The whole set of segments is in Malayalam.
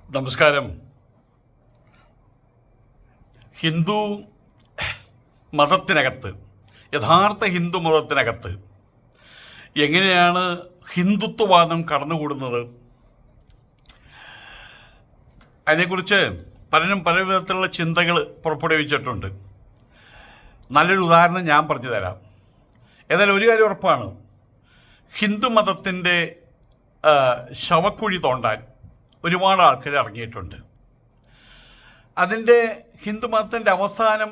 നമസ്കാരം. ഹിന്ദു മതത്തിനകത്ത്, യഥാർത്ഥ ഹിന്ദു മതത്തിനകത്ത് എങ്ങനെയാണ് ഹിന്ദുത്വവാദം കടന്നുകൂടുന്നത്? അതിനെക്കുറിച്ച് പലരും പല വിധത്തിലുള്ള ചിന്തകൾ പുറപ്പെടുവിച്ചിട്ടുണ്ട്. നല്ലൊരു ഉദാഹരണം ഞാൻ പറഞ്ഞു തരാം. ഏതായാലും ഒരു കാര്യം ഉറപ്പാണ്, ഹിന്ദു മതത്തിൻ്റെ ശവക്കുഴി തോണ്ടാൻ ഒരുപാട് ആൾക്കാർ ഇറങ്ങിയിട്ടുണ്ട്. അതിൻ്റെ ഹിന്ദു മതത്തിൻ്റെ അവസാനം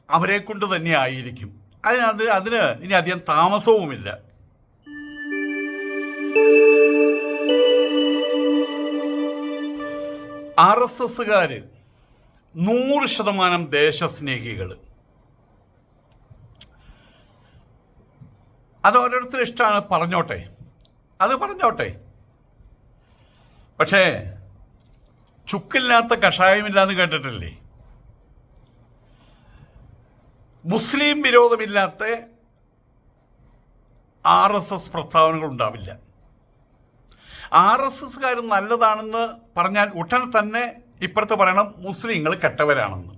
അവരെ കൊണ്ട് തന്നെ ആയിരിക്കും. അതിന് ഇനി അധികം താമസവുമില്ല. RSSകാർ 100% ദേശസ്നേഹികൾ. അത് ഓരോരുത്തരും ഇഷ്ടമാണ്, പറഞ്ഞോട്ടെ, അത് പറഞ്ഞോട്ടെ. പക്ഷേ ചുക്കില്ലാത്ത കഷായമില്ലാന്ന് കേട്ടിട്ടില്ലേ? മുസ്ലിം വിരോധമില്ലാത്ത RSS പ്രസ്താവനകൾ ഉണ്ടാവില്ല. RSSകാർ നല്ലതാണെന്ന് പറഞ്ഞാൽ ഉടനെ തന്നെ ഇപ്പുറത്ത് പറയണം മുസ്ലിങ്ങൾ കെട്ടവരാണെന്ന്.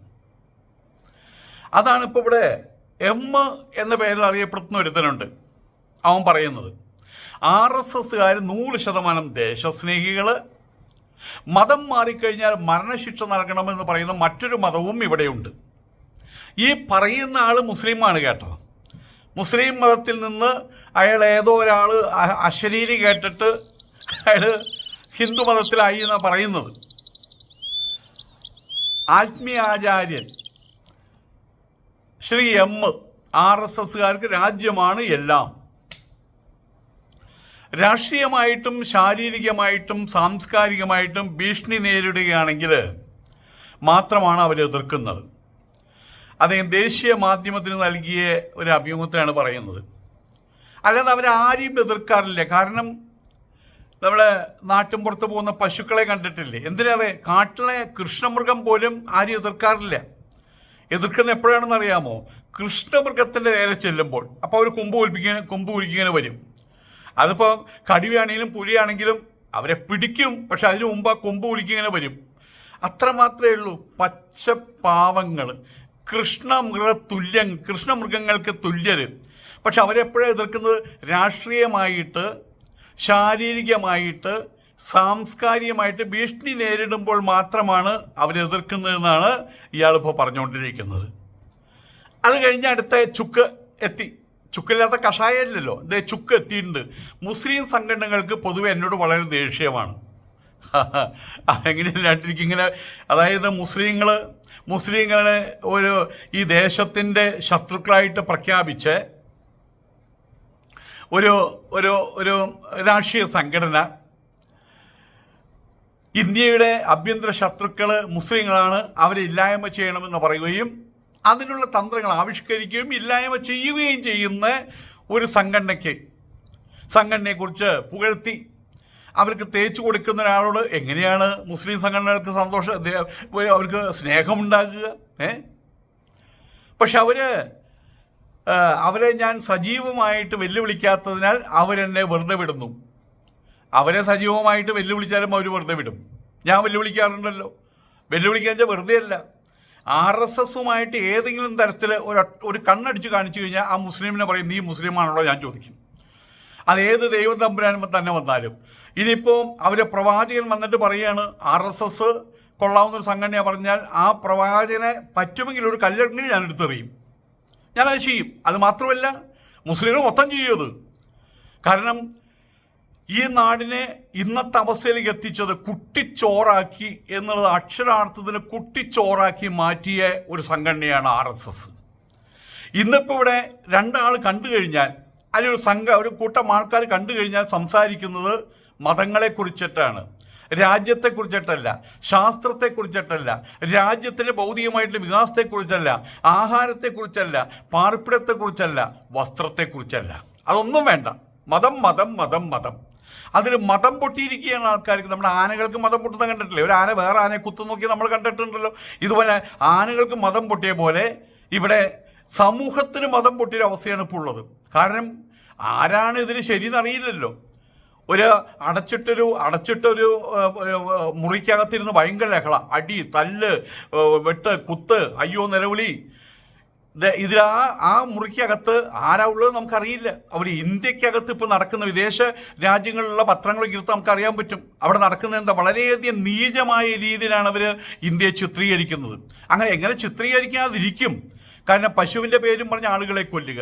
അതാണ് ഇപ്പോൾ ഇവിടെ M എന്ന പേരിൽ അറിയപ്പെടുന്ന ഒരുത്തനുണ്ട്. അവൻ പറയുന്നത് RSSകാർ 100% ദേശസ്നേഹികൾ, മതം മാറിക്കഴിഞ്ഞാൽ മരണശിക്ഷ നൽകണമെന്ന് പറയുന്ന മറ്റൊരു മതവും ഇവിടെയുണ്ട്. ഈ പറയുന്ന ആൾ മുസ്ലിമാണ് കേട്ടോ. മുസ്ലിം മതത്തിൽ നിന്ന് അയാൾ ഏതോ ഒരാൾ അശരീരി കേട്ടിട്ട് അയാൾ ഹിന്ദു മതത്തിലായി എന്നാണ് പറയുന്നത്. ആത്മീയാചാര്യൻ ശ്രീ M RSSകാർക്ക് രാജ്യമാണ് എല്ലാം. രാഷ്ട്രീയമായിട്ടും ശാരീരികമായിട്ടും സാംസ്കാരികമായിട്ടും ഭീഷണി നേരിടുകയാണെങ്കിൽ മാത്രമാണ് അവർ എതിർക്കുന്നത്. അദ്ദേഹം ദേശീയ മാധ്യമത്തിന് നൽകിയ ഒരു അഭിമുഖത്തിലാണ് പറയുന്നത്. അല്ലാതെ അവരാരെയും എതിർക്കാറില്ല. കാരണം നമ്മളെ നാട്ടിൻപുറത്ത് പോകുന്ന പശുക്കളെ കണ്ടിട്ടില്ലേ? എന്തിനേറെ കാട്ടിലെ കൃഷ്ണമൃഗം പോലും ആരും എതിർക്കാറില്ല. എതിർക്കുന്ന എപ്പോഴാണെന്ന് അറിയാമോ? കൃഷ്ണമൃഗത്തിൻ്റെ നേരെ ചെല്ലുമ്പോൾ. അപ്പോൾ അവർ കൊമ്പ് കുലിക്കിങ്ങനെ വരും. അതിപ്പോൾ കടുവയാണെങ്കിലും പുലിയാണെങ്കിലും അവരെ പിടിക്കും. പക്ഷെ അതിനു മുമ്പ് ആ കൊമ്പ് കുലിക്കിങ്ങനെ വരും. അത്രമാത്രമേ ഉള്ളൂ. പച്ചപ്പാവങ്ങൾ, കൃഷ്ണമൃഗങ്ങൾക്ക് തുല്യർ. പക്ഷെ അവരെപ്പോഴാണ് എതിർക്കുന്നത്? രാഷ്ട്രീയമായിട്ട്, ശാരീരികമായിട്ട്, സാംസ്കാരികമായിട്ട് ഭീഷണി നേരിടുമ്പോൾ മാത്രമാണ് അവരെതിർക്കുന്നതെന്നാണ് ഇയാളിപ്പോൾ പറഞ്ഞുകൊണ്ടിരിക്കുന്നത്. അത് കഴിഞ്ഞ് അടുത്ത ചുക്ക് എത്തി. ചുക്കില്ലാത്ത കഷായമില്ലല്ലോ, ഇതേ ചുക്ക് എത്തിയിട്ടുണ്ട്. മുസ്ലിം സംഘടനകൾക്ക് പൊതുവെ എന്നോട് വളരെ ദേഷ്യമാണ്. അതെങ്ങനെയല്ലാണ്ടിരിക്കിങ്ങനെ, അതായത് മുസ്ലിങ്ങളെ ഈ ദേശത്തിൻ്റെ ശത്രുക്കളായിട്ട് പ്രഖ്യാപിച്ച് ഒരു രാഷ്ട്രീയ സംഘടന ഇന്ത്യയുടെ ആഭ്യന്തര ശത്രുക്കൾ മുസ്ലിങ്ങളാണ്, അവരെ ഇല്ലായ്മ ചെയ്യണമെന്ന് പറയുകയും അതിനുള്ള തന്ത്രങ്ങൾ ആവിഷ്കരിക്കുകയും ഇല്ലായ്മ ചെയ്യുകയും ചെയ്യുന്ന ഒരു സംഘടനയെക്കുറിച്ച് പുകഴ്ത്തി അവർക്ക് തേച്ചു കൊടുക്കുന്ന ഒരാളോട് എങ്ങനെയാണ് മുസ്ലിം സംഘടനകൾക്ക് അവർക്ക് സ്നേഹമുണ്ടാകുക? പക്ഷെ അവരെ ഞാൻ സജീവമായിട്ട് വെല്ലുവിളിക്കാത്തതിനാൽ അവരെന്നെ വെറുതെ വിടുന്നു. അവരെ സജീവമായിട്ട് വെല്ലുവിളിച്ചാലും അവർ വെറുതെ വിടും. ഞാൻ വെല്ലുവിളിക്കാറുണ്ടല്ലോ. വെല്ലുവിളിക്കാൻ വെറുതെ അല്ല. RSSുമായിട്ട് ഏതെങ്കിലും തരത്തിൽ ഒരു കണ്ണടിച്ച് കാണിച്ചു കഴിഞ്ഞാൽ ആ മുസ്ലിമിനെ പറയും നീ മുസ്ലിമാണല്ലോ ഞാൻ ചോദിക്കും. അതേത് ദൈവം തമ്പുരാൻ തന്നെ വന്നാലും. ഇനിയിപ്പോൾ അവരെ പ്രവാചകൻ വന്നിട്ട് പറയുകയാണ് RSS കൊള്ളാവുന്നൊരു സംഘടനയാണ് പറഞ്ഞാൽ ആ പ്രവാചകനെ പറ്റുമെങ്കിൽ ഒരു കല്ലെങ്കിലും ഞാൻ എടുത്തെറിയും. ഞാനത് ചെയ്യും. അത് മാത്രമല്ല, മുസ്ലിങ്ങൾ മൊത്തം ചെയ്യത്. കാരണം ഈ നാടിനെ ഇന്നത്തെ അവസ്ഥയിലേക്ക് എത്തിച്ചത് കുട്ടിച്ചോറാക്കി എന്നുള്ളത് അക്ഷരാർത്ഥത്തിന് കുട്ടിച്ചോറാക്കി മാറ്റിയ ഒരു സംഘടനയാണ് RSS. ഇന്നിപ്പോൾ ഇവിടെ രണ്ടാൾ കണ്ടു കഴിഞ്ഞാൽ, അല്ലെങ്കിൽ ഒരു കൂട്ടം ആൾക്കാർ കണ്ടു കഴിഞ്ഞാൽ സംസാരിക്കുന്നത് മതങ്ങളെക്കുറിച്ചിട്ടാണ്, രാജ്യത്തെക്കുറിച്ചിട്ടല്ല, ശാസ്ത്രത്തെക്കുറിച്ചിട്ടല്ല, രാജ്യത്തിൻ്റെ ഭൗതികമായിട്ടുള്ള വികാസത്തെക്കുറിച്ചല്ല, ആഹാരത്തെക്കുറിച്ചല്ല, പാർപ്പിടത്തെക്കുറിച്ചല്ല, വസ്ത്രത്തെക്കുറിച്ചല്ല. അതൊന്നും വേണ്ട. മതം മതം മതം മതം. അതിൽ മതം പൊട്ടിയിരിക്കുകയാണ് ആൾക്കാർക്ക്. നമ്മുടെ ആനകൾക്ക് മതം പൊട്ടുന്ന കണ്ടിട്ടില്ലേ? ഒരു ആന വേറെ ആനയെ കുത്തു നോക്കി നമ്മൾ കണ്ടിട്ടുണ്ടല്ലോ. ഇതുപോലെ ആനകൾക്ക് മതം പൊട്ടിയ പോലെ ഇവിടെ സമൂഹത്തിന് മതം പൊട്ടിയൊരു അവസ്ഥയാണ് ഇപ്പോൾ ഉള്ളത്. കാരണം ആരാണ് ഇതിന് ശരിയെന്നറിയില്ലല്ലോ. ഒരു അടച്ചിട്ടൊരു മുറിക്കകത്തിരുന്ന് ഭയങ്കര ലഹള, അടി, തല്ല്, വെട്ട്, കുത്ത്, അയ്യോ, നിലവിളി. ഇതിൽ ആ മുറിക്കകത്ത് ആരാ ഉള്ളത് നമുക്കറിയില്ല. അവിടെ ഇന്ത്യക്കകത്ത് ഇപ്പോൾ നടക്കുന്ന വിദേശ രാജ്യങ്ങളിലുള്ള പത്രങ്ങളൊക്കെ എടുത്ത് നമുക്കറിയാൻ പറ്റും. അവിടെ നടക്കുന്നത് എന്താ? വളരെയധികം നീചമായ രീതിയിലാണ് അവർ ഇന്ത്യയെ ചിത്രീകരിക്കുന്നത്. അങ്ങനെ എങ്ങനെ ചിത്രീകരിക്കാതിരിക്കും? കാരണം പശുവിൻ്റെ പേരും പറഞ്ഞ ആളുകളെ കൊല്ലുക,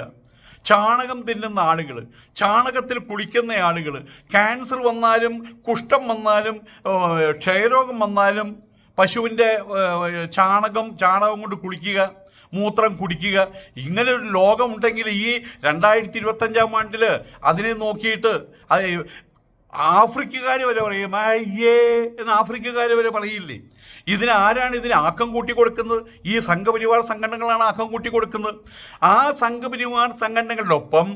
ചാണകം തിന്നുന്ന ആളുകൾ, ചാണകത്തിൽ കുളിക്കുന്ന ആളുകൾ, ക്യാൻസർ വന്നാലും കുഷ്ഠം വന്നാലും ക്ഷയരോഗം വന്നാലും പശുവിൻ്റെ ചാണകം കൊണ്ട് കുളിക്കുക, മൂത്രം കുടിക്കുക. ഇങ്ങനെ ഒരു ലോകമുണ്ടെങ്കിൽ ഈ 2025 ആണ്ടിൽ അതിനെ നോക്കിയിട്ട് ആഫ്രിക്കക്കാർ വരെ പറയും അയ്യേ എന്ന്. ആഫ്രിക്കക്കാർ വരെ പറയില്ലേ? ഇതിനാരാണ് ഇതിന് ആക്കം കൂട്ടി കൊടുക്കുന്നത്? ഈ സംഘപരിവാർ സംഘടനകളാണ് ആക്കം കൂട്ടി കൊടുക്കുന്നത്. ആ സംഘപരിവാർ സംഘടനകളുടെ ഒപ്പം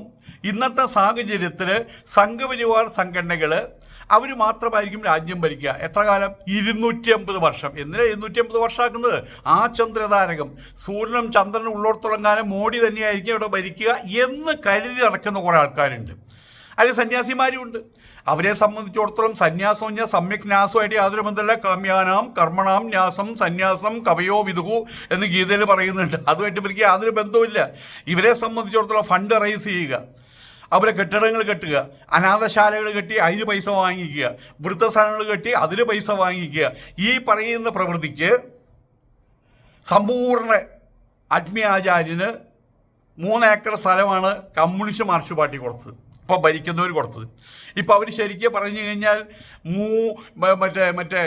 ഇന്നത്തെ സാഹചര്യത്തിൽ സംഘപരിവാർ സംഘടനകൾ അവർ മാത്രമായിരിക്കും രാജ്യം ഭരിക്കുക. എത്ര കാലം? 250 വർഷം. എന്തിനാ 250 വർഷമാക്കുന്നത്? ആ ചന്ദ്രതാരകം സൂര്യനും ചന്ദ്രനും ഉള്ളിടത്തോളം കാലം മോഡി തന്നെയായിരിക്കും ഇവിടെ ഭരിക്കുക എന്ന് കരുതി നടക്കുന്ന കുറേ ആൾക്കാരുണ്ട്. അതിൽ സന്യാസിമാരുമുണ്ട്. അവരെ സംബന്ധിച്ചിടത്തോളം സന്യാസം പറഞ്ഞാൽ സമ്യക് ന്യാസമായിട്ട് യാതൊരു ബന്ധമില്ല. കാമ്യാനാം കർമ്മണാം ന്യാസം സന്യാസം കവയോ വിദുഹു എന്ന് ഗീതയിൽ പറയുന്നുണ്ട്. അതുമായിട്ട് ഇവർക്ക് യാതൊരു ബന്ധവുമില്ല. ഇവരെ സംബന്ധിച്ചിടത്തോളം ഫണ്ട് റൈസ് ചെയ്യുക, അവരെ കെട്ടിടങ്ങൾ കെട്ടുക, അനാഥശാലകൾ കെട്ടി അതിന് പൈസ വാങ്ങിക്കുക, വൃദ്ധസ്ഥാനങ്ങൾ കെട്ടി അതിന് പൈസ വാങ്ങിക്കുക. ഈ പറയുന്ന പ്രവൃത്തിക്ക് സമ്പൂർണ്ണ ആത്മീയാചാര്യന് 3 ഏക്കർ സ്ഥലമാണ് കമ്മ്യൂണിസ്റ്റ് മാർക്സിസ്റ്റ് പാർട്ടി കൊടുത്തത്, ഇപ്പോൾ ഭരിക്കുന്നവർ കൊടുത്തത്. ഇപ്പോൾ അവർ ശരിക്കും പറഞ്ഞു കഴിഞ്ഞാൽ മറ്റേ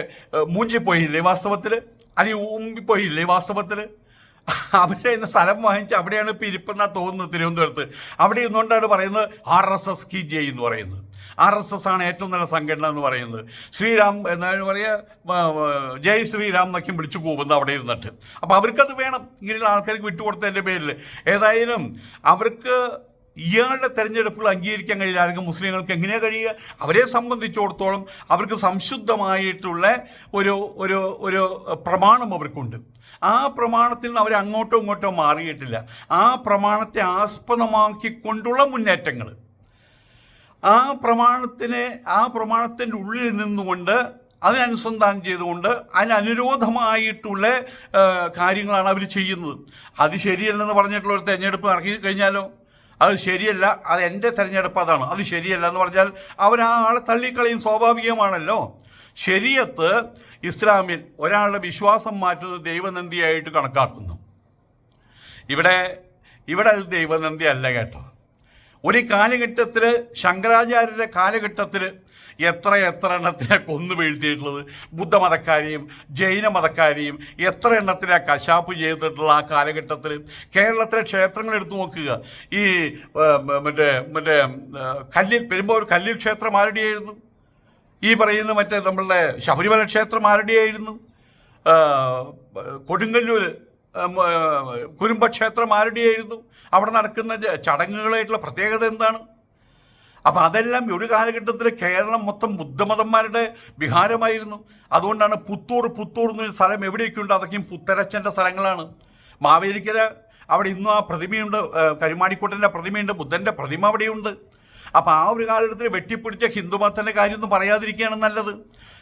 മൂഞ്ചിപ്പോയില്ലേ വാസ്തവത്തിൽ, അല്ലെങ്കിൽ ഊമ്പിപ്പോയില്ലേ വാസ്തവത്തിൽ. അവിടെ നിന്ന് സ്ഥലം വാങ്ങിച്ച് അവിടെയാണ് ഇപ്പോൾ ഇരിപ്പെന്നാ തോന്നുന്നത് തിരുവനന്തപുരത്ത്. അവിടെ ഇരുന്നുകൊണ്ടാണ് പറയുന്നത് RSS കി ജയ് എന്ന് പറയുന്നത്. RSS ആണ് ഏറ്റവും നല്ല സംഘടന എന്ന് പറയുന്നത്. ശ്രീരാം എന്താണ് പറയുക, ജയ് ശ്രീരാം എന്നൊക്കെ വിളിച്ചു പോകുന്നത് അവിടെ ഇരുന്നിട്ട്. അപ്പോൾ അവർക്കത് വേണം, ഇങ്ങനെയുള്ള ആൾക്കാർക്ക് വിട്ടുകൊടുത്തതിൻ്റെ പേരിൽ. ഏതായാലും അവർക്ക് ഇയാളുടെ തെരഞ്ഞെടുപ്പുകൾ അംഗീകരിക്കാൻ കഴിയില്ല. ആരെങ്കിലും മുസ്ലിങ്ങൾക്ക് എങ്ങനെയാണ് കഴിയുക? അവരെ സംബന്ധിച്ചിടത്തോളം അവർക്ക് സംശുദ്ധമായിട്ടുള്ള ഒരു പ്രമാണം അവർക്കുണ്ട്. ആ പ്രമാണത്തിൽ നിന്ന് അവർ അങ്ങോട്ടോ ഇങ്ങോട്ടോ മാറിയിട്ടില്ല. ആ പ്രമാണത്തെ ആസ്പദമാക്കിക്കൊണ്ടുള്ള മുന്നേറ്റങ്ങൾ, ആ പ്രമാണത്തിൻ്റെ ഉള്ളിൽ നിന്നുകൊണ്ട് അതിനനുസന്ധാനം ചെയ്തുകൊണ്ട് അതിനനുരോധമായിട്ടുള്ള കാര്യങ്ങളാണ് അവർ ചെയ്യുന്നത്. അത് ശരിയല്ലെന്ന് പറഞ്ഞിട്ടുള്ള ഒരു തെരഞ്ഞെടുപ്പ് നടക്കി കഴിഞ്ഞാലോ അത് ശരിയല്ല, അത് എൻ്റെ തെരഞ്ഞെടുപ്പ് അതാണ്, അത് ശരിയല്ല എന്ന് പറഞ്ഞാൽ അവരാ ആളെ തള്ളിക്കളയും. സ്വാഭാവികമാണല്ലോ. ശരീഅത്ത് ഇസ്ലാമിൽ ഒരാളുടെ വിശ്വാസം മാറ്റുന്നത് ദൈവനന്ദിയായിട്ട് കണക്കാക്കുന്നു. ഇവിടെ അത് ദൈവനന്ദി അല്ല കേട്ടോ. ഒരു കാലഘട്ടത്തിൽ ശങ്കരാചാര്യരുടെ കാലഘട്ടത്തിൽ എത്ര എണ്ണത്തിനെ കൊന്നു വീഴ്ത്തിയിട്ടുള്ളത്. ബുദ്ധമതക്കാരെയും ജൈന മതക്കാരെയും എത്ര എണ്ണത്തിനെ കശാപ്പ് ചെയ്തിട്ടുള്ള ആ കാലഘട്ടത്തിൽ. കേരളത്തിലെ ക്ഷേത്രങ്ങൾ എടുത്തു നോക്കുക. ഈ മറ്റേ പെരുമ്പോൾ കല്ലിൽ ക്ഷേത്രം ആരുടെയായിരുന്നു? ഈ പറയുന്ന നമ്മളുടെ ശബരിമല ക്ഷേത്രം ആരുടെയായിരുന്നു? കൊടുങ്ങല്ലൂർ കുരുമ്പക്ഷേത്രം ആരുടെയായിരുന്നു? അവിടെ നടക്കുന്ന ചടങ്ങുകളായിട്ടുള്ള പ്രത്യേകത എന്താണ്? അപ്പം അതെല്ലാം ഒരു കാലഘട്ടത്തിൽ കേരളം മൊത്തം ബുദ്ധമതന്മാരുടെ വിഹാരമായിരുന്നു. അതുകൊണ്ടാണ് പുത്തൂർ എന്നൊരു സ്ഥലം എവിടെയൊക്കെ ഉണ്ട്, അതൊക്കെയും പുത്തരച്ചൻ്റെ സ്ഥലങ്ങളാണ്. മാവേലിക്കര അവിടെ ഇന്നും ആ പ്രതിമയുണ്ട്, കരുമാടിക്കുട്ടൻ്റെ പ്രതിമയുണ്ട്, ബുദ്ധൻ്റെ പ്രതിമ അവിടെയുണ്ട്. അപ്പം ആ ഒരു കാലഘട്ടത്തിൽ വെട്ടിപ്പിടിച്ച ഹിന്ദുമതത്തിൻ്റെ കാര്യമൊന്നും പറയാതിരിക്കുകയാണ് നല്ലത്.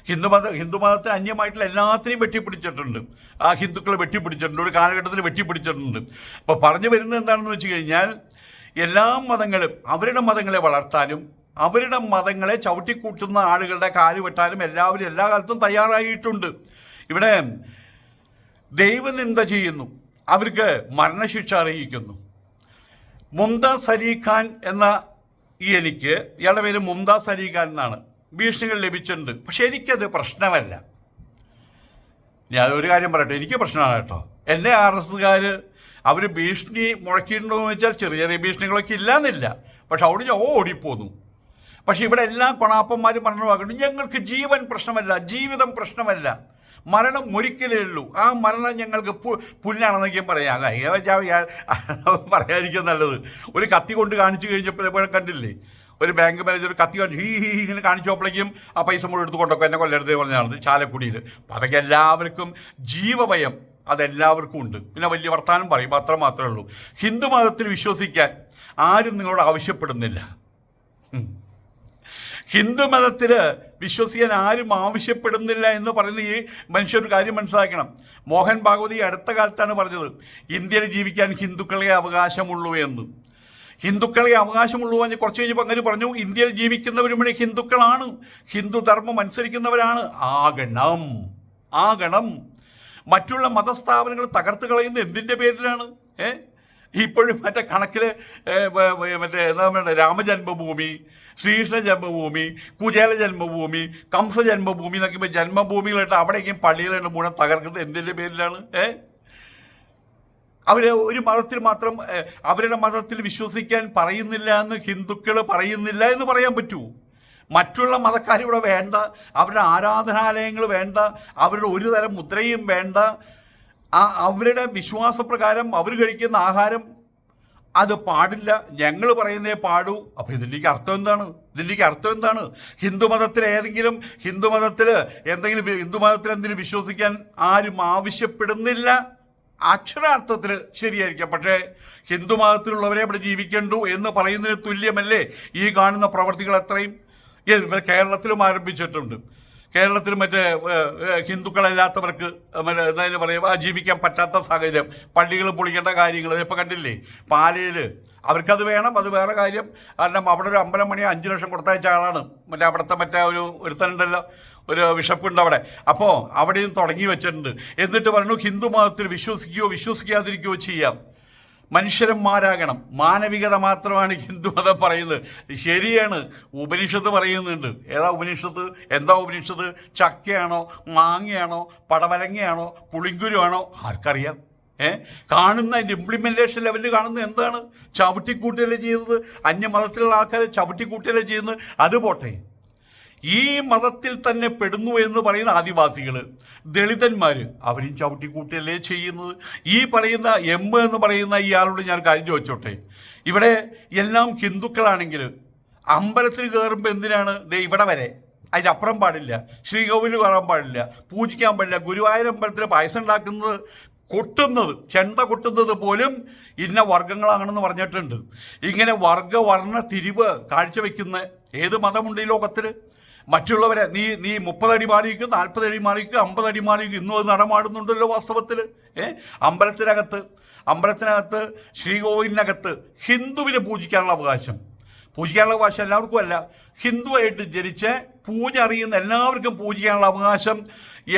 ഹിന്ദുമതത്തിന് അന്യമായിട്ടുള്ള എല്ലാത്തിനെയും വെട്ടിപ്പിടിച്ചിട്ടുണ്ട്. ആ ഹിന്ദുക്കളെ വെട്ടിപ്പിടിച്ചിട്ടുണ്ട്, ഒരു കാലഘട്ടത്തിൽ വെട്ടിപ്പിടിച്ചിട്ടുണ്ട്. അപ്പോൾ പറഞ്ഞു വരുന്നത് എന്താണെന്ന് വെച്ച് കഴിഞ്ഞാൽ എല്ലാ മതങ്ങളും അവരുടെ മതങ്ങളെ വളർത്താനും അവരുടെ മതങ്ങളെ ചവിട്ടിക്കൂട്ടുന്ന ആളുകളുടെ കാല് വെട്ടാനും എല്ലാവരും എല്ലാ കാലത്തും തയ്യാറായിട്ടുണ്ട്. ഇവിടെ ദൈവനിന്ദ ചെയ്യുന്നു, അവർക്ക് മരണശിക്ഷ അറിയിക്കുന്നു. മുംതാസ് അലി ഖാൻ എന്ന എനിക്ക്, ഇയാളുടെ പേര് മുംതാസ് അലി ഖാൻ എന്നാണ്, ഭീഷണികൾ ലഭിച്ചിട്ടുണ്ട്. പക്ഷെ എനിക്കത് പ്രശ്നമല്ല. ഞാൻ ഒരു കാര്യം പറയട്ടെ, എനിക്ക് പ്രശ്നമാണ് കേട്ടോ. എന്നെ RSSകാർ അവർ ഭീഷണി മുഴക്കിയിട്ടുണ്ടോ എന്ന് വെച്ചാൽ ചെറിയ ഭീഷണികളൊക്കെ ഇല്ലാന്നില്ല, പക്ഷെ അവിടെ ഞാൻ ഓടിപ്പോന്നു. പക്ഷെ ഇവിടെ എല്ലാ കൊണാപ്പന്മാരും പറഞ്ഞു ഞങ്ങൾക്ക് ജീവൻ പ്രശ്നമല്ല, ജീവിതം പ്രശ്നമല്ല, മരണം ഒരിക്കലേ ഉള്ളൂ, ആ മരണം ഞങ്ങൾക്ക് പുല്ലാണെന്നൊക്കെ പറയാം. പറയാതിരിക്കും നല്ലത്. ഒരു കത്തി കൊണ്ട് കാണിച്ചു കഴിഞ്ഞപ്പോൾ കണ്ടില്ലേ, ഒരു ബാങ്ക് മാനേജർ കത്തി കാണിച്ചു ഇങ്ങനെ കാണിച്ചപ്പോഴേക്കും ആ പൈസ മുഴുവൻ എടുത്ത് കൊണ്ടൊക്കെ എന്നെ കൊല്ലരുത് പറഞ്ഞാണ് ചാലക്കുടിയിൽ. അപ്പം അതൊക്കെ എല്ലാവർക്കും ജീവഭയം അതെല്ലാവർക്കും ഉണ്ട്. പിന്നെ വലിയ വർത്താനം പറയും, അത്ര മാത്രമേ ഉള്ളൂ. ഹിന്ദു മതത്തിൽ വിശ്വസിക്കാൻ ആരും നിങ്ങളോട് ആവശ്യപ്പെടുന്നില്ല. ഹിന്ദു മതത്തിൽ വിശ്വസിക്കാൻ ആരും ആവശ്യപ്പെടുന്നില്ല എന്ന് പറയുന്ന ഈ മനുഷ്യർ കാര്യം മനസ്സിലാക്കണം. മോഹൻ ഭാഗവതി അടുത്ത കാലത്താണ് പറഞ്ഞത് ഇന്ത്യയിൽ ജീവിക്കാൻ ഹിന്ദുക്കളെ അവകാശമുള്ളൂ എന്ന്. ഹിന്ദുക്കളെ അവകാശമുള്ളൂ എന്ന് കുറച്ച് കഴിഞ്ഞപ്പോൾ അങ്ങനെ പറഞ്ഞു ഇന്ത്യയിൽ ജീവിക്കുന്നവരും ഇവിടെ ഹിന്ദുക്കളാണ്, ഹിന്ദു ധർമ്മം അനുസരിക്കുന്നവരാണ്. ആകണം. മറ്റുള്ള മതസ്ഥാപനങ്ങൾ തകർത്ത് കളയുന്നത് എന്തിൻ്റെ പേരിലാണ്? ഇപ്പോഴും മറ്റേ കണക്കിൽ എന്താ പറയുക, രാമജന്മഭൂമി, ശ്രീകൃഷ്ണ ജന്മഭൂമി, കുചേല ജന്മഭൂമി, കംസ ജന്മഭൂമി എന്നൊക്കെ ജന്മഭൂമികളായിട്ട് അവിടേക്കും പള്ളികളുണ്ട് മുഴുവൻ തകർക്കുന്നത് എന്തിൻ്റെ പേരിലാണ്? അവർ ഒരു മതത്തിൽ മാത്രം അവരുടെ മതത്തിൽ വിശ്വസിക്കാൻ പറയുന്നില്ല എന്ന് ഹിന്ദുക്കൾ പറയുന്നില്ല എന്ന് പറയാൻ പറ്റൂ? മറ്റുള്ള മതക്കാരിവിടെ വേണ്ട, അവരുടെ ആരാധനാലയങ്ങൾ വേണ്ട, അവരുടെ ഒരു തരം മുദ്രയും വേണ്ട, അവരുടെ വിശ്വാസപ്രകാരം അവർ കഴിക്കുന്ന ആഹാരം അത് പാടില്ല, ഞങ്ങൾ പറയുന്നേ പാടൂ. അപ്പോൾ ഇതിൻ്റെക്ക് അർത്ഥം എന്താണ്? ഹിന്ദുമതത്തിൽ എന്തെങ്കിലും വിശ്വസിക്കാൻ ആരും ആവശ്യപ്പെടുന്നില്ല. അക്ഷരാർത്ഥത്തിൽ ശരിയായിരിക്കാം, പക്ഷേ ഹിന്ദുമതത്തിലുള്ളവരെ ഇവിടെ ജീവിക്കണ്ടു എന്ന് പറയുന്നതിന് തുല്യമല്ലേ ഈ കാണുന്ന പ്രവർത്തികൾ അത്രയും? കേരളത്തിലും ആരംഭിച്ചിട്ടുണ്ട്. കേരളത്തിൽ മറ്റേ ഹിന്ദുക്കളല്ലാത്തവർക്ക് എന്തായാലും പറയുക ജീവിക്കാൻ പറ്റാത്ത സാഹചര്യം, പള്ളികൾ പൊളിക്കേണ്ട കാര്യങ്ങൾ ഇപ്പോൾ കണ്ടില്ലേ പാലയിൽ. അവർക്കത് വേണം, അത് വേറെ കാര്യം. കാരണം അവിടെ ഒരു അമ്പലം പണി 5 ലക്ഷം കൊടുത്തയച്ച ആളാണ് അവിടുത്തെ ഒരുത്തനുണ്ടല്ലോ, ഒരു ബിഷപ്പുണ്ട് അവിടെ. അപ്പോൾ അവിടെയും തുടങ്ങി വെച്ചിട്ടുണ്ട്. എന്നിട്ട് പറഞ്ഞു ഹിന്ദു മതത്തിൽ വിശ്വസിക്കാതിരിക്കുകയോ ചെയ്യാം, മനുഷ്യന്മാരാകണം, മാനവികത മാത്രമാണ് ഹിന്ദുമതം പറയുന്നത്. ശരിയാണ്, ഉപനിഷത്ത് പറയുന്നുണ്ട്. എന്താ ഉപനിഷത്ത്? ചക്കയാണോ, മാങ്ങയാണോ, പടവലങ്ങയാണോ, പുളിങ്കുരുവാണോ ആർക്കറിയാം? കാണുന്ന അതിൻ്റെ ഇംപ്ലിമെൻറ്റേഷൻ ലെവലിൽ കാണുന്നത് എന്താണ്? ചവിട്ടിക്കൂട്ടിയല്ലേ ചെയ്യുന്നത്, അന്യമതത്തിലുള്ള ആൾക്കാരെ ചവിട്ടിക്കൂട്ടിയല്ലേ ചെയ്യുന്നത്. അത് പോട്ടെ, ഈ മതത്തിൽ തന്നെ പെടുന്നു എന്ന് പറയുന്ന ആദിവാസികൾ, ദളിതന്മാർ, അവരും ചവിട്ടിക്കൂട്ടിയല്ലേ ചെയ്യുന്നത്. ഈ പറയുന്ന എന്ന് പറയുന്ന ഇയാളോട് ഞാൻ കാര്യം ചോദിച്ചോട്ടെ, ഇവിടെ എല്ലാം ഹിന്ദുക്കളാണെങ്കിൽ അമ്പലത്തിൽ കയറുമ്പോൾ എന്തിനാണ് ഇവിടെ വരെ, അതിൻ്റെ അപ്പുറം പാടില്ല, ശ്രീകോവിൽ കയറാൻ പാടില്ല, പൂജിക്കാൻ പാടില്ല, ഗുരുവായൂർ അമ്പലത്തിൽ പായസം ഉണ്ടാക്കുന്നത് ചെണ്ട കൊട്ടുന്നത് പോലും ഇന്ന വർഗങ്ങളാണെന്ന് പറഞ്ഞിട്ടുണ്ട്. ഇങ്ങനെ വർണ്ണ തിരിവ് കാഴ്ചവെക്കുന്ന ഏത് മതമുണ്ട് ഈ ലോകത്തിൽ? മറ്റുള്ളവരെ നീ 30 അടി മാറിക്ക്, 40 അടി മാറിക്ക്, 50 അടി മാറിക്ക്, ഇന്നും അത് നടമാടുന്നുണ്ടല്ലോ വാസ്തവത്തിൽ. അമ്പലത്തിനകത്ത് ശ്രീകോവിലിനകത്ത് ഹിന്ദുവിനെ പൂജിക്കാനുള്ള അവകാശം എല്ലാവർക്കും അല്ല, ഹിന്ദുവായിട്ട് ജനിച്ച് പൂജ അറിയുന്ന എല്ലാവർക്കും പൂജിക്കാനുള്ള അവകാശം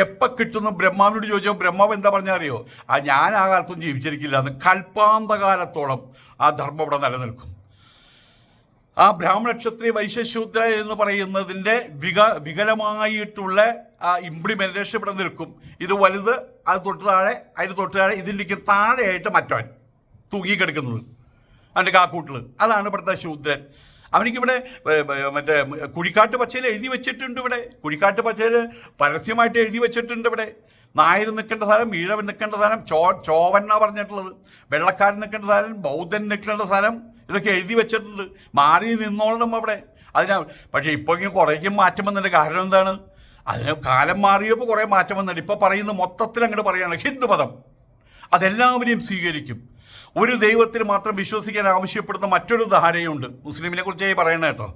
എപ്പോൾ കിട്ടുന്നു? ബ്രഹ്മാവിനോട് ചോദിച്ചാൽ ബ്രഹ്മാവ് എന്താ പറഞ്ഞാൽ അറിയോ? ഞാൻ ആ കാലത്തൊന്നും ജീവിച്ചിരിക്കില്ല എന്ന്. കൽപ്പാന്തകാലത്തോളം ആ ധർമ്മം ഇവിടെ നിലനിൽക്കും. ആ ബ്രാഹ്മണ ക്ഷത്രിയ വൈശ്യശൂദ്ര എന്ന് പറയുന്നതിൻ്റെ വികലമായിട്ടുള്ള ആ ഇംപ്ലിമെൻറ്റേഷൻ ഇവിടെ നിൽക്കും. ഇത് വലുത്, അത് അതിന് തൊട്ട് താഴെ ഇതിൻ്റെക്ക് താഴെയായിട്ട് മറ്റവൻ തൂങ്ങിക്കിടക്കുന്നത്, അതിൻ്റെ കാക്കൂട്ടിൽ. അതാണ് ഇവിടുത്തെ ശൂദ്രൻ. അവനിക്കിവിടെ മറ്റേ കുഴിക്കാട്ട് പച്ചയിൽ എഴുതി വെച്ചിട്ടുണ്ട്. ഇവിടെ കുഴിക്കാട്ട് പച്ചയിൽ പരസ്യമായിട്ട് എഴുതി വെച്ചിട്ടുണ്ട്. ഇവിടെ നായർ നിൽക്കേണ്ട സ്ഥലം, ഈഴവൻ നിൽക്കേണ്ട സ്ഥലം, ചോവൻ എന്നാണ് പറഞ്ഞിട്ടുള്ളത്. വെള്ളക്കാരൻ നിൽക്കേണ്ട സ്ഥലം, ബൗദ്ധൻ നിൽക്കേണ്ട സ്ഥലം, ഇതൊക്കെ എഴുതി വെച്ചിട്ടുണ്ട്. മാറി നിന്നോളണം അവിടെ. പക്ഷേ ഇപ്പോൾ ഇങ്ങനെ കുറേക്കും മാറ്റം വന്നിട്ട് കാരണം എന്താണ്? അതിന് കാലം മാറിയപ്പോൾ കുറേ മാറ്റം വന്നിട്ട് ഇപ്പോൾ പറയുന്ന മൊത്തത്തിൽ അങ്ങോട്ട് പറയുകയാണ് ഹിന്ദുമതം അതെല്ലാവരെയും സ്വീകരിക്കും. ഒരു ദൈവത്തിൽ മാത്രം വിശ്വസിക്കാൻ ആവശ്യപ്പെടുന്ന മറ്റൊരു ധാരയുണ്ട്. മുസ്ലിമിനെ കുറിച്ചായി പറയണ കേട്ടോ.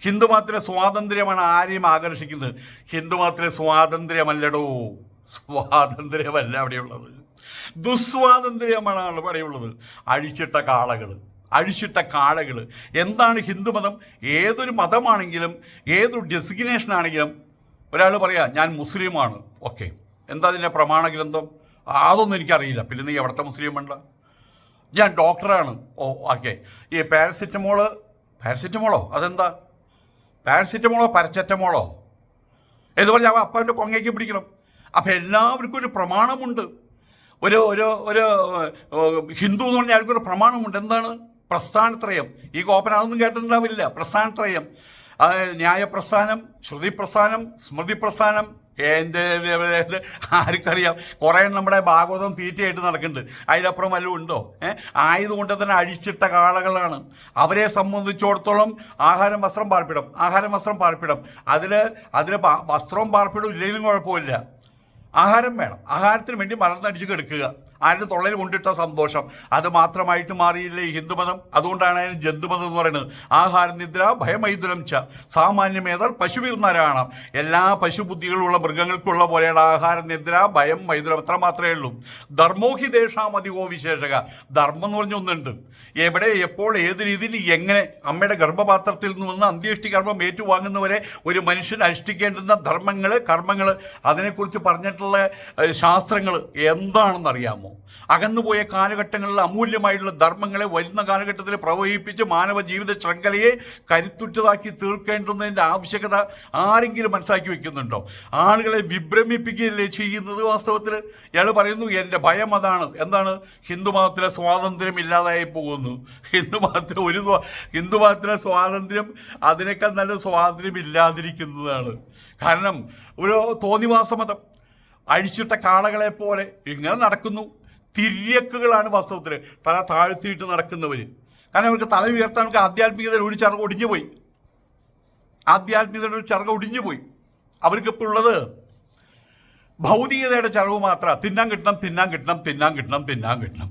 ഹിന്ദുമതത്തിലെ സ്വാതന്ത്ര്യമാണ് ആരെയും ആകർഷിക്കുന്നത്. ഹിന്ദുമതത്തിലെ സ്വാതന്ത്ര്യമല്ലടോ, സ്വാതന്ത്ര്യമല്ല അവിടെയുള്ളത്, ദുസ്വാതന്ത്ര്യമാണ് അവിടെയുള്ളത്. അഴിച്ചിട്ട കാളകൾ. എന്താണ് ഹിന്ദുമതം? ഏതൊരു മതമാണെങ്കിലും ഏതൊരു ഡെസിഗ്നേഷൻ ആണെങ്കിലും ഒരാൾ പറയാം ഞാൻ മുസ്ലിമാണ്, ഓക്കെ, എന്താ അതിൻ്റെ പ്രമാണ ഗ്രന്ഥം? അതൊന്നും എനിക്കറിയില്ല. പിന്നെ നീ എവിടുത്തെ മുസ്ലിം വേണ്ട? ഞാൻ ഡോക്ടറാണ്, ഓക്കെ. ഈ പാരസിറ്റമോളോ അതെന്താ? പാരസെറ്റമോളോ എന്ന് പറഞ്ഞാൽ അപ്പൻ്റെ കൊങ്ങയ്ക്ക് പിടിക്കണം. അപ്പം എല്ലാവർക്കും ഒരു പ്രമാണമുണ്ട്. ഒരു ഹിന്ദു എന്ന് പറഞ്ഞാൽ അയാൾക്കൊരു പ്രമാണമുണ്ട്. എന്താണ്? പ്രസ്ഥാനത്രയം. ഈ കോപ്പൻ അതൊന്നും കേട്ടിട്ടുണ്ടാവില്ല. പ്രസ്ഥാനത്രയം, ന്യായപ്രസ്ഥാനം, ശ്രുതിപ്രസ്ഥാനം, സ്മൃതിപ്രസ്ഥാനം. ആർക്കറിയാം? കുറേ നമ്മുടെ ഭാഗവതം തീറ്റയായിട്ട് നടക്കുന്നുണ്ട്. അതിലപ്പുറം വല്ലതും ഉണ്ടോ? ആയതുകൊണ്ട് തന്നെ അഴിച്ചിട്ട കാളകളാണ്. അവരെ സംബന്ധിച്ചിടത്തോളം ആഹാരം വസ്ത്രം പാർപ്പിടം. അതിൽ വസ്ത്രവും പാർപ്പിടവും ഇല്ലെങ്കിലും കുഴപ്പമില്ല. ആഹാരം വേണം. ആഹാരത്തിന് വേണ്ടി മലർന്നടിച്ച് കിടക്കുക, ആരുടെ തൊള്ളയിൽ കൊണ്ടിട്ട സന്തോഷം, അത് മാത്രമായിട്ട് മാറിയില്ലേ ഈ ഹിന്ദുമതം. അതുകൊണ്ടാണ് അതിന് ജന്തുമതം എന്ന് പറയുന്നത്. ആഹാരം നിദ്ര ഭയമൈതുലം ച സാമാന്യമേതർ പശുവിർന്നരാണം. എല്ലാ പശുബുദ്ധികളുള്ള മൃഗങ്ങൾക്കുള്ള പോലെയാണ് ആഹാരം നിദ്ര ഭയം മൈതുലം, അത്ര മാത്രമേ ഉള്ളൂ. ധർമ്മോഹി ദേശാമതികോ വിശേഷക. ധർമ്മം എന്ന് പറഞ്ഞ ഒന്നുണ്ട്. എവിടെ എപ്പോൾ ഏത് രീതിയിൽ എങ്ങനെ അമ്മയുടെ ഗർഭപാത്രത്തിൽ നിന്ന് അന്ത്യേഷ്ടി കർമ്മം ഏറ്റുവാങ്ങുന്നവരെ ഒരു മനുഷ്യൻ അനുഷ്ഠിക്കേണ്ടുന്ന ധർമ്മങ്ങൾ കർമ്മങ്ങൾ അതിനെക്കുറിച്ച് പറഞ്ഞിട്ടുള്ള ശാസ്ത്രങ്ങൾ എന്താണെന്നറിയാമോ? അകന്നുപോയ കാലഘട്ടങ്ങളിൽ അമൂല്യമായിട്ടുള്ള ധർമ്മങ്ങളെ വരുന്ന കാലഘട്ടത്തിൽ പ്രവഹിപ്പിച്ച് മാനവ ജീവിത ശൃംഖലയെ കരുത്തുറ്റതാക്കി തീർക്കേണ്ടുന്നതിൻ്റെ ആവശ്യകത ആരെങ്കിലും മനസ്സിലാക്കി വെക്കുന്നുണ്ടോ? ആളുകളെ വിഭ്രമിപ്പിക്കുകയല്ലേ ചെയ്യുന്നത്? വാസ്തവത്തിൽ ഇയാൾ പറയുന്നു എൻ്റെ ഭയം അതാണ്. എന്താണ്? ഹിന്ദുമതത്തിലെ സ്വാതന്ത്ര്യം ഇല്ലാതായി പോകുന്നു. ഹിന്ദുമതത്തിലെ സ്വാതന്ത്ര്യം അതിനേക്കാൾ നല്ല സ്വാതന്ത്ര്യം ഇല്ലാതിരിക്കുന്നതാണ്. കാരണം ഒരു തോന്നിവാസ മതം അഴിച്ചിട്ട കാളകളെ പോലെ ഇങ്ങനെ നടക്കുന്നു. തിര്യക്കുകളാണ് വാസ്തവത്തിൽ തല താഴ്ത്തിയിട്ട് നടക്കുന്നവർ. കാരണം അവർക്ക് തല ഉയർത്താൻ അവർക്ക് ആധ്യാത്മികതയിൽ ഒരു ചിറക് ഒടിഞ്ഞുപോയി. ആധ്യാത്മികതയുടെ ഒരു ചിറക് ഒടിഞ്ഞുപോയി. അവർക്കിപ്പോൾ ഉള്ളത് ഭൗതികതയുടെ ചിറവ് മാത്രമാണ്. തിന്നാൻ കിട്ടണം, തിന്നാൻ കിട്ടണം, തിന്നാൻ കിട്ടണം, തിന്നാൻ കിട്ടണം.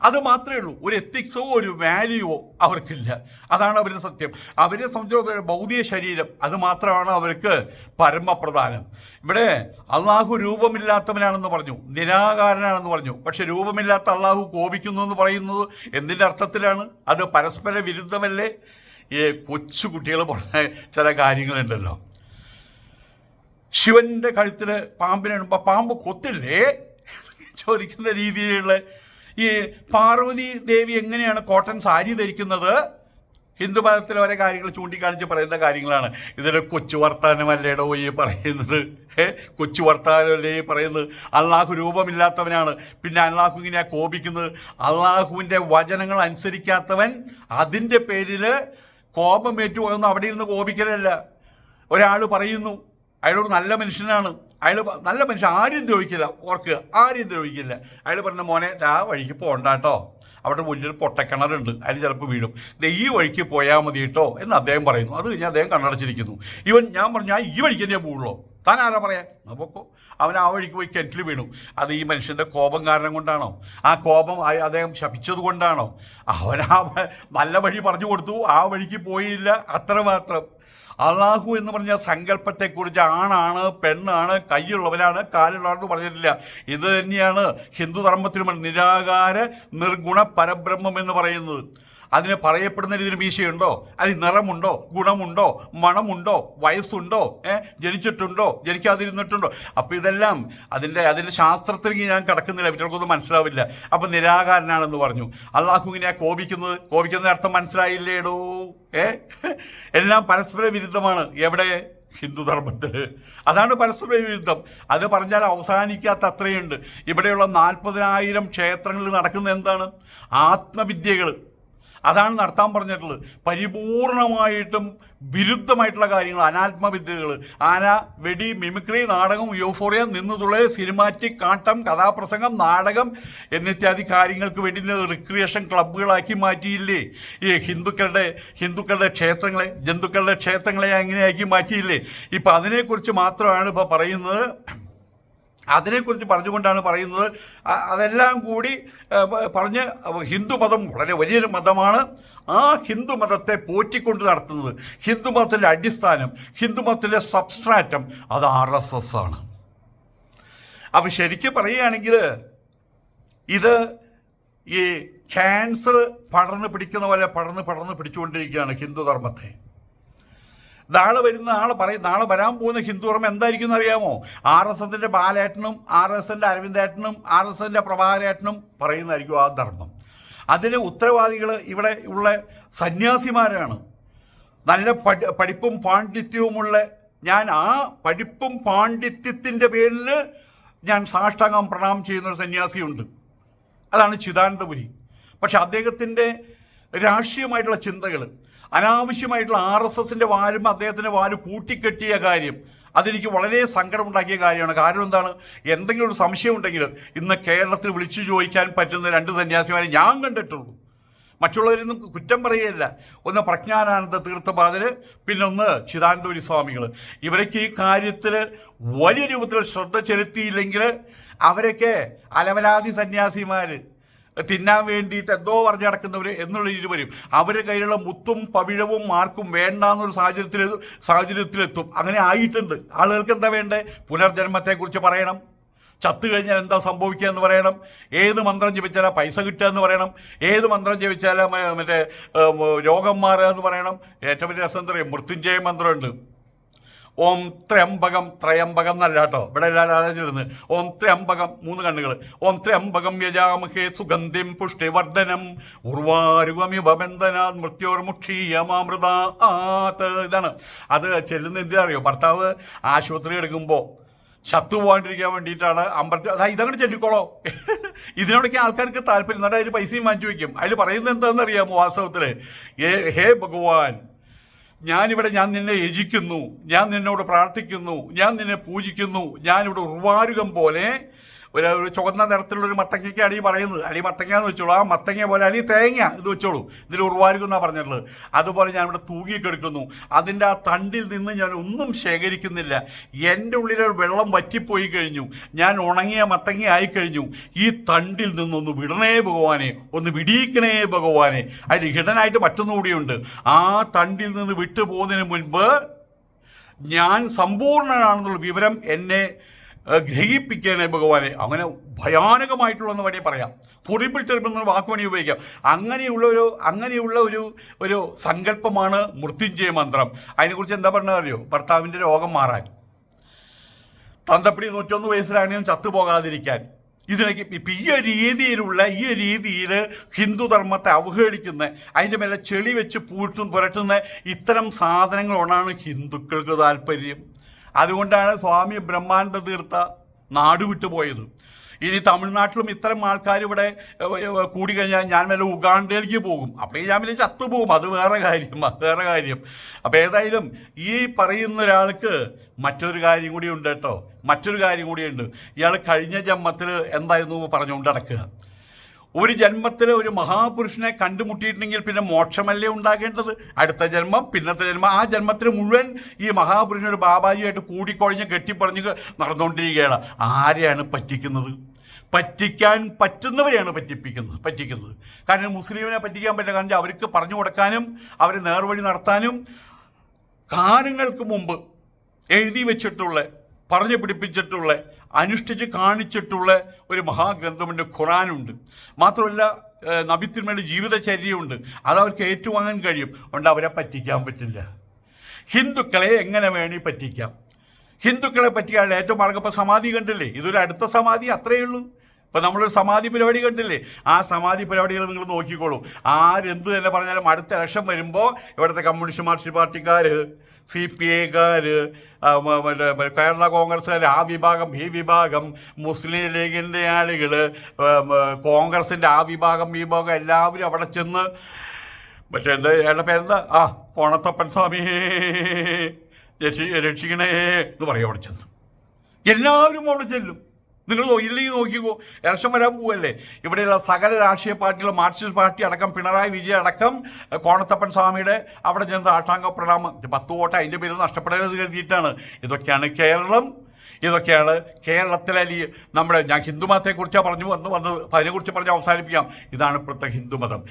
അത് മാത്രമേ ഉള്ളൂ. ഒരു എത്തിക്സോ ഒരു വാല്യൂവോ അവർക്കില്ല. അതാണ് അവരുടെ സത്യം. അവരെ സംബന്ധിച്ചിടത്തോളം ഭൗതിക ശരീരം അത് മാത്രമാണ് അവർക്ക് പരമപ്രധാനം. ഇവിടെ അള്ളാഹു രൂപമില്ലാത്തവനാണെന്ന് പറഞ്ഞു, നിരാകാരനാണെന്ന് പറഞ്ഞു. പക്ഷെ രൂപമില്ലാത്ത അള്ളാഹു കോപിക്കുന്നു എന്ന് പറയുന്നത് എന്തിൻ്റെ അർത്ഥത്തിലാണ്? അത് പരസ്പര വിരുദ്ധമല്ലേ? ഈ കൊച്ചു കുട്ടികൾ പറഞ്ഞ ചില കാര്യങ്ങളുണ്ടല്ലോ. ശിവന്റെ കഴുത്തിൽ പാമ്പിനെ ഇടുമ്പോൾ പാമ്പ് കൊത്തില്ലേ ചോദിക്കുന്ന രീതിയിലുള്ള ഈ പാർവതി ദേവി എങ്ങനെയാണ് കോട്ടൺ സാരി ധരിക്കുന്നത്? ഹിന്ദുമതത്തിലെ ഓരോ കാര്യങ്ങൾ ചൂണ്ടിക്കാണിച്ച് പറയുന്ന കാര്യങ്ങളാണ്. ഇതിൽ കൊച്ചു വർത്താനമല്ലേടോ ഈ പറയുന്നത്? കൊച്ചു വർത്താനമല്ലേ ഈ പറയുന്നത്? അള്ളാഹു രൂപമില്ലാത്തവനാണ്, പിന്നെ അള്ളാഹു ഇങ്ങനെയാണ് കോപിക്കുന്നത്. അള്ളാഹുവിൻ്റെ വചനങ്ങൾ അനുസരിക്കാത്തവൻ അതിൻ്റെ പേരിൽ കോപമേറ്റു പോകുന്നു. അവിടെ ഇരുന്ന് കോപിക്കലല്ല. ഒരാൾ പറയുന്നു അയാളോട് നല്ല മനുഷ്യനാണ്, അയാൾ നല്ല മനുഷ്യൻ, ആരും ദ്രോഹിക്കില്ല. ഓർക്കുക, ആരും ദ്രോഹിക്കില്ല. അയാൾ പറഞ്ഞ മോനെ ആ വഴിക്ക് പോകണ്ടാട്ടോ, അവിടെ മുന്നിൽ പൊട്ടക്കിണറുണ്ട്, അതിൽ ചിലപ്പോൾ വീഴും, ഈ വഴിക്ക് പോയാൽ മതി കേട്ടോ എന്ന് അദ്ദേഹം പറയുന്നു. അത് കഴിഞ്ഞ് അദ്ദേഹം കണ്ണടച്ചിരിക്കുന്നു. ഞാൻ പറഞ്ഞു ഞാൻ ഈ വഴിക്ക് തന്നെയാണ് പോകുള്ളൂ, താൻ ആരാ പറയാൻ? അപ്പോൾ അവൻ ആ വഴിക്ക് പോയി കിണറ്റിൽ വീണു. അത് ഈ മനുഷ്യൻ്റെ കോപം കാരണം കൊണ്ടാണോ? ആ കോപം അദ്ദേഹം ശപിച്ചത് കൊണ്ടാണോ? അവൻ ആ നല്ല വഴി പറഞ്ഞു കൊടുത്തു, ആ വഴിക്ക് പോയില്ല, അത്രമാത്രം. അള്ളാഹു എന്ന് പറഞ്ഞ സങ്കല്പത്തെക്കുറിച്ച് ആണാണ്, പെണ്ണാണ്, കൈയുള്ളവനാണ്, കാലുള്ളവനെന്ന് പറഞ്ഞിട്ടില്ല. ഇത് തന്നെയാണ് ഹിന്ദു ധർമ്മത്തിലും നിരാകാര നിർഗുണ പരബ്രഹ്മം എന്ന് പറയുന്നത്. അതിന് പറയപ്പെടുന്ന രീതിയിൽ മീശയുണ്ടോ, അതിന് നിറമുണ്ടോ, ഗുണമുണ്ടോ, മണമുണ്ടോ, വയസ്സുണ്ടോ, ജനിച്ചിട്ടുണ്ടോ, ജനിക്കാതിരുന്നിട്ടുണ്ടോ? അപ്പോൾ ഇതെല്ലാം അതിൻ്റെ ശാസ്ത്രത്തിലേക്ക് ഞാൻ കിടക്കുന്നില്ല, ഇവർക്കൊന്നും മനസ്സിലാവില്ല. അപ്പം നിരാകാരനാണെന്ന് പറഞ്ഞു. അള്ളാഹു ഇങ്ങനെയാ കോപിക്കുന്ന അർത്ഥം മനസ്സിലായില്ലേടോ? എല്ലാം പരസ്പര വിരുദ്ധമാണ്. എവിടെ? ഹിന്ദുധർമ്മത്തിൽ. അതാണ് പരസ്പര വിരുദ്ധം. അത് പറഞ്ഞാൽ അവസാനിക്കാത്ത അത്രയുണ്ട്. ഇവിടെയുള്ള 40,000 ക്ഷേത്രങ്ങളിൽ നടക്കുന്ന എന്താണ്? ആത്മവിദ്യകൾ. അതാണ് നടത്താൻ പറഞ്ഞിട്ടുള്ളത്. പരിപൂർണമായിട്ടും വിരുദ്ധമായിട്ടുള്ള കാര്യങ്ങൾ, അനാത്മവിദ്യകൾ. ആന, വെടി, മിമിക്രി, നാടകം, യൂഫോറിയ, നിന്നുതുള്ളൽ, സിനിമാറ്റിക്, കാട്ടം, കഥാപ്രസംഗം, നാടകം എന്നിത്യാദി കാര്യങ്ങൾക്ക് വേണ്ടി റിക്രിയേഷൻ ക്ലബ്ബുകളാക്കി മാറ്റിയില്ലേ ഈ ഹിന്ദുക്കളുടെ ക്ഷേത്രങ്ങളെ, ജന്തുക്കളുടെ ക്ഷേത്രങ്ങളെ അങ്ങനെയാക്കി മാറ്റിയില്ലേ? ഇപ്പം അതിനെക്കുറിച്ച് മാത്രമാണ് ഇപ്പോൾ പറയുന്നത്. അതിനെക്കുറിച്ച് പറഞ്ഞുകൊണ്ടാണ് പറയുന്നത്. അതെല്ലാം കൂടി പറഞ്ഞ് ഹിന്ദുമതം വളരെ വലിയൊരു മതമാണ്. ആ ഹിന്ദുമതത്തെ പോറ്റിക്കൊണ്ട് നടത്തുന്നത്, ഹിന്ദുമതത്തിൻ്റെ അടിസ്ഥാനം, ഹിന്ദുമതത്തിൻ്റെ സബ്സ്ട്രാറ്റം അത് RSS ആണ്. അപ്പം ശരിക്കും പറയുകയാണെങ്കിൽ ഇത് ഈ ക്യാൻസർ പടർന്ന് പിടിക്കുന്ന പോലെ പടർന്ന് പിടിച്ചുകൊണ്ടിരിക്കുകയാണ് ഹിന്ദുധർമ്മത്തെ. നാളെ വരാൻ പോകുന്ന ഹിന്ദുധർമ്മം എന്തായിരിക്കും എന്നറിയാമോ? RSSൻ്റെ ബാലേട്ടനും RSSൻ്റെ അരവിന്ദേട്ടനും RSSൻ്റെ പ്രഭാകരേട്ടനും പറയുന്നതായിരിക്കും ആ ധർമ്മം. അതിന് ഉത്തരവാദികൾ ഇവിടെ ഉള്ള സന്യാസിമാരാണ്. നല്ല പഠിപ്പും പാണ്ഡിത്യവുമുള്ള ഞാൻ ആ പഠിപ്പും പാണ്ഡിത്യത്തിൻ്റെ പേരിൽ ഞാൻ സാഷ്ടാംഗം പ്രണാമം ചെയ്യുന്നൊരു സന്യാസിയുണ്ട്. അതാണ് ചിദാനന്ദപുരി. പക്ഷെ അദ്ദേഹത്തിൻ്റെ രാഷ്ട്രീയമായിട്ടുള്ള ചിന്തകൾ, അനാവശ്യമായിട്ടുള്ള RSSൻ്റെ വാലും അദ്ദേഹത്തിൻ്റെ വാലും കൂട്ടിക്കെട്ടിയ കാര്യം, അതെനിക്ക് വളരെ സങ്കടമുണ്ടാക്കിയ കാര്യമാണ്. കാരണം എന്താണ്? എന്തെങ്കിലും ഒരു സംശയം ഉണ്ടെങ്കിൽ ഇന്ന് കേരളത്തിൽ വിളിച്ചു ചോദിക്കാൻ പറ്റുന്ന 2 സന്യാസിമാരെ ഞാൻ കണ്ടിട്ടുള്ളൂ. മറ്റുള്ളവരൊന്നും കുറ്റം പറയുകയല്ല. ഒന്ന് പ്രജ്ഞാനാനന്ദ തീർത്ഥപാദര്, പിന്നൊന്ന് ചിദാനന്ദപുരി സ്വാമികൾ. ഇവരൊക്കെ ഈ കാര്യത്തിൽ വലിയ രൂപത്തിൽ ശ്രദ്ധ ചെലുത്തിയില്ലെങ്കിൽ അവരൊക്കെ അലവലാതി സന്യാസിമാർ തിന്നാൻ വേണ്ടിയിട്ട് എന്തോ പറഞ്ഞു നടക്കുന്നവർ എന്നുള്ള രീതി വരും. അവരുടെ കയ്യിലുള്ള മുത്തും പവിഴവും ആർക്കും വേണ്ടാന്നൊരു സാഹചര്യത്തിലെത്തും. അങ്ങനെ ആയിട്ടുണ്ട്. ആളുകൾക്ക് എന്താ വേണ്ടേ? പുനർജന്മത്തെക്കുറിച്ച് പറയണം, ചത്തു കഴിഞ്ഞാൽ എന്താ സംഭവിക്കുക എന്ന് പറയണം, ഏത് മന്ത്രം ജപിച്ചാൽ പൈസ കിട്ടുക എന്ന് പറയണം, ഏത് മന്ത്രം ജപിച്ചാൽ മറ്റേ രോഗം മാറുക എന്ന് പറയണം. ഏറ്റവും വലിയ രസം എന്താ പറയുക, മൃത്യുഞ്ജയ മന്ത്രമുണ്ട്. ഓം ത്രയംബകം, ത്രയംബകം എന്നല്ല കേട്ടോ, ഇവിടെ എല്ലാവരും ചെല്ലുന്നത്. ഓം ത്രയംബകം, 3 കണ്ണുകൾ. ഓം ത്രയംബകം യജാമഹേ സുഗന്ധിം പുഷ്ടിവർദ്ധനം ഉർവാരുകമിവ ബന്ധനാത് മൃത്യോർമുക്ഷീയമാമൃതാത്. ഇതാണ് അത് ചെല്ലുന്ന. എന്തിനാ അറിയോ? ഭർത്താവ് ആശുപത്രി എടുക്കുമ്പോൾ ചത്തു പോകാണ്ടിരിക്കാൻ വേണ്ടിയിട്ടാണ് അമ്പലത്തിൽ. ഇതങ്ങനെ ചൊല്ലിക്കോളോ. ഇതിനോടൊക്കെ ആൾക്കാർക്ക് താല്പര്യം. എന്നിട്ട് അതിൽ പൈസയും വാങ്ങിച്ചു വയ്ക്കും. അതിൽ പറയുന്നത് എന്താണെന്ന് അറിയാമോ? വാസ്തവത്തിൽ ഹേ ഭഗവാൻ, ഞാൻ നിന്നെ യജിക്കുന്നു, ഞാൻ നിന്നോട് പ്രാർത്ഥിക്കുന്നു, ഞാൻ നിന്നെ പൂജിക്കുന്നു. ഞാനിവിടെ ഉർവാരുകം പോലെ ഒരു ചുവന്ന നിറത്തിലുള്ളൊരു മത്തങ്ങയ്ക്കാണ് ഈ പറയുന്നത്. അടി മത്തങ്ങ എന്ന് വെച്ചോളൂ. ആ മത്തങ്ങ പോലെ അടി തേങ്ങ ഇത് വെച്ചോളൂ. ഇതിൽ ഉർവാരുകം എന്നാണ് പറഞ്ഞിട്ടുള്ളത്. അതുപോലെ ഞാനിവിടെ തൂങ്ങിക്കെടുക്കുന്നു. അതിൻ്റെ ആ തണ്ടിൽ നിന്ന് ഞാൻ ഒന്നും ശേഖരിക്കുന്നില്ല. എൻ്റെ ഉള്ളിലൊരു വെള്ളം വറ്റിപ്പോയി കഴിഞ്ഞു. ഞാൻ ഉണങ്ങിയ മത്തങ്ങ ആയിക്കഴിഞ്ഞു. ഈ തണ്ടിൽ നിന്നൊന്ന് വിടണേ ഭഗവാനെ, ഒന്ന് വിടിയിക്കണേ ഭഗവാനെ. അതിൽ ഹിഡനായിട്ട് മറ്റൊന്നുകൂടിയുണ്ട്. ആ തണ്ടിൽ നിന്ന് വിട്ടുപോകുന്നതിന് മുൻപ് ഞാൻ സമ്പൂർണ്ണനാണെന്നുള്ള വിവരം എന്നെ ഗ്രഹിപ്പിക്കണേ ഭഗവാനെ. അങ്ങനെ ഭയാനകമായിട്ടുള്ളതെന്ന് വേണമെങ്കിൽ പറയാം. ഹൊറിബിൾ ടെറിബിൾ എന്ന വാക്ക് വേണമെങ്കിൽ ഉപയോഗിക്കാം. അങ്ങനെയുള്ള ഒരു സങ്കല്പമാണ് മൃത്യുഞ്ജയ മന്ത്രം. അതിനെക്കുറിച്ച് എന്താ പറഞ്ഞത് അറിയോ? ഭർത്താവിൻ്റെ രോഗം മാറാൻ, തന്തപ്പിടി 101 വയസ്സിലാണെങ്കിലും ചത്തുപോകാതിരിക്കാൻ. ഇതിനൊക്കെ ഇപ്പം ഈ രീതിയിൽ ഹിന്ദുധർമ്മത്തെ അവഹേളിക്കുന്ന, അതിൻ്റെ മേലെ ചെളി വെച്ച് പുരട്ടുന്ന ഇത്തരം സാധനങ്ങളോടാണ് ഹിന്ദുക്കൾക്ക് താല്പര്യം. അതുകൊണ്ടാണ് സ്വാമി ബ്രഹ്മാനന്ദ തീർത്ഥ നാട് വിട്ടുപോയത്. ഇനി തമിഴ്നാട്ടിലും ഇത്തരം ആൾക്കാർ ഇവിടെ കൂടിക്കഴിഞ്ഞാൽ ഞാൻ വല്ല ഉഗാണ്ടയിലേക്ക് പോകും. അപ്പോൾ ഞാൻ വല്ല ചത്തുപോകും. അത് വേറെ കാര്യം. അപ്പോൾ ഏതായാലും ഈ പറയുന്ന ഒരാൾക്ക് മറ്റൊരു കാര്യം കൂടി ഉണ്ട് കേട്ടോ. ഇയാൾ കഴിഞ്ഞ ജന്മത്തിൽ എന്തായിരുന്നു പറഞ്ഞുകൊണ്ട് നടക്കുക. ഒരു ജന്മത്തിൽ ഒരു മഹാപുരുഷനെ കണ്ടുമുട്ടിയിട്ടുണ്ടെങ്കിൽ പിന്നെ മോക്ഷമല്ലേ ഉണ്ടാകേണ്ടത്? അടുത്ത ജന്മം, പിന്നത്തെ ജന്മം. ആ ജന്മത്തിൽ മുഴുവൻ ഈ മഹാപുരുഷൻ ഒരു ബാബാജിയായിട്ട് കൂടിക്കൊഴിഞ്ഞ് കെട്ടിപ്പറഞ്ഞ് നടന്നുകൊണ്ടിരിക്കുകയാണ്. ആരെയാണ് പറ്റിക്കുന്നത്? പറ്റിക്കാൻ പറ്റുന്നവരെയാണ് പറ്റിക്കുന്നത്. കാരണം മുസ്ലിമിനെ പറ്റിക്കാൻ പറ്റില്ല. കാരണം അവർക്ക് പറഞ്ഞു കൊടുക്കാനും അവരെ നേർവഴി നടത്താനും കാലങ്ങൾക്ക് മുമ്പ് എഴുതി വെച്ചിട്ടുള്ള, പറഞ്ഞു പിടിപ്പിച്ചിട്ടുള്ള, അനുഷ്ഠിച്ച് കാണിച്ചിട്ടുള്ള ഒരു മഹാഗ്രന്ഥമുണ്ട്, ഖുറാനുണ്ട്. മാത്രമല്ല നബിത്തിന്മേൽ ജീവിതചര്യയുണ്ട്. അതവർക്ക് ഏറ്റുവാങ്ങാൻ കഴിയും. അതുകൊണ്ട് അവരെ പറ്റിക്കാൻ പറ്റില്ല. ഹിന്ദുക്കളെ എങ്ങനെ വേണി പറ്റിക്കാം? ഹിന്ദുക്കളെ പറ്റിയാൽ ഏറ്റവും മാർഗപ്പം സമാധി കണ്ടില്ലേ? ഇതൊരു അടുത്ത സമാധി, അത്രയേ ഉള്ളൂ. ഇപ്പം നമ്മളൊരു സമാധി പരിപാടി കണ്ടില്ലേ? ആ സമാധി പരിപാടികൾ നിങ്ങൾ നോക്കിക്കോളൂ. ആരെന്ത് തന്നെ പറഞ്ഞാലും അടുത്ത ഇലക്ഷൻ വരുമ്പോൾ ഇവിടുത്തെ കമ്മ്യൂണിസ്റ്റ് മാർക്സിസ്റ്റ് പാർട്ടിക്കാർ, CPI-കാർ, കേരള കോൺഗ്രസ്സുകാർ, ആ വിഭാഗം ഈ വിഭാഗം, മുസ്ലിം ലീഗിൻ്റെ ആളുകൾ, കോൺഗ്രസിൻ്റെ ആ വിഭാഗം ഈ വിഭാഗം, എല്ലാവരും അവിടെ ചെന്ന് മറ്റേ അയാളുടെ പേരെന്താ, കോണത്തപ്പൻ സ്വാമി രക്ഷിക്കണേ എന്ന് പറയും. അവിടെ ചെന്ന് എല്ലാവരും അവിടെ ചെല്ലും. നിങ്ങൾ ഇല്ലെങ്കിൽ നോക്കിക്കോ, ഇലക്ഷൻ വരാൻ പോവല്ലേ. ഇവിടെയുള്ള സകല രാഷ്ട്രീയ പാർട്ടികളും, മാർക്സിസ്റ്റ് പാർട്ടി അടക്കം, പിണറായി വിജയൻ അടക്കം കോണത്തപ്പൻ സ്വാമിയുടെ അവിടെ ചെന്ന് സാഷ്ടാംഗ പ്രണാമം. 10 വോട്ട് അതിൻ്റെ പേരിൽ നഷ്ടപ്പെടരുത് കരുതിയിട്ടാണ്. ഇതൊക്കെയാണ് കേരളം. ഇതൊക്കെയാണ് കേരളത്തിലെ ഞാൻ ഹിന്ദുമതത്തെക്കുറിച്ചാണ് വന്നത്. അതിനെക്കുറിച്ച് പറഞ്ഞ് അവസാനിപ്പിക്കാം. ഇതാണ് ഇപ്പോഴത്തെ ഹിന്ദുമതം.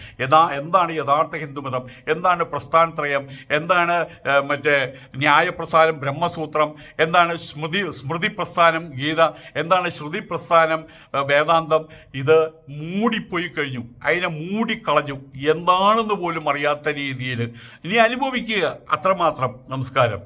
എന്താണ് യഥാർത്ഥ ഹിന്ദുമതം? എന്താണ് പ്രസ്ഥാനത്രയം? എന്താണ് മറ്റേ ന്യായപ്രസ്ഥാനം ബ്രഹ്മസൂത്രം? എന്താണ് സ്മൃതി പ്രസ്ഥാനം ഗീത? എന്താണ് ശ്രുതി പ്രസ്ഥാനം വേദാന്തം? ഇത് മൂടിപ്പോയി കഴിഞ്ഞു. അതിനെ മൂടിക്കളഞ്ഞു. എന്താണെന്ന് പോലും അറിയാത്ത രീതിയിൽ ഇനി അനുഭവിക്കുക, അത്രമാത്രം. നമസ്കാരം.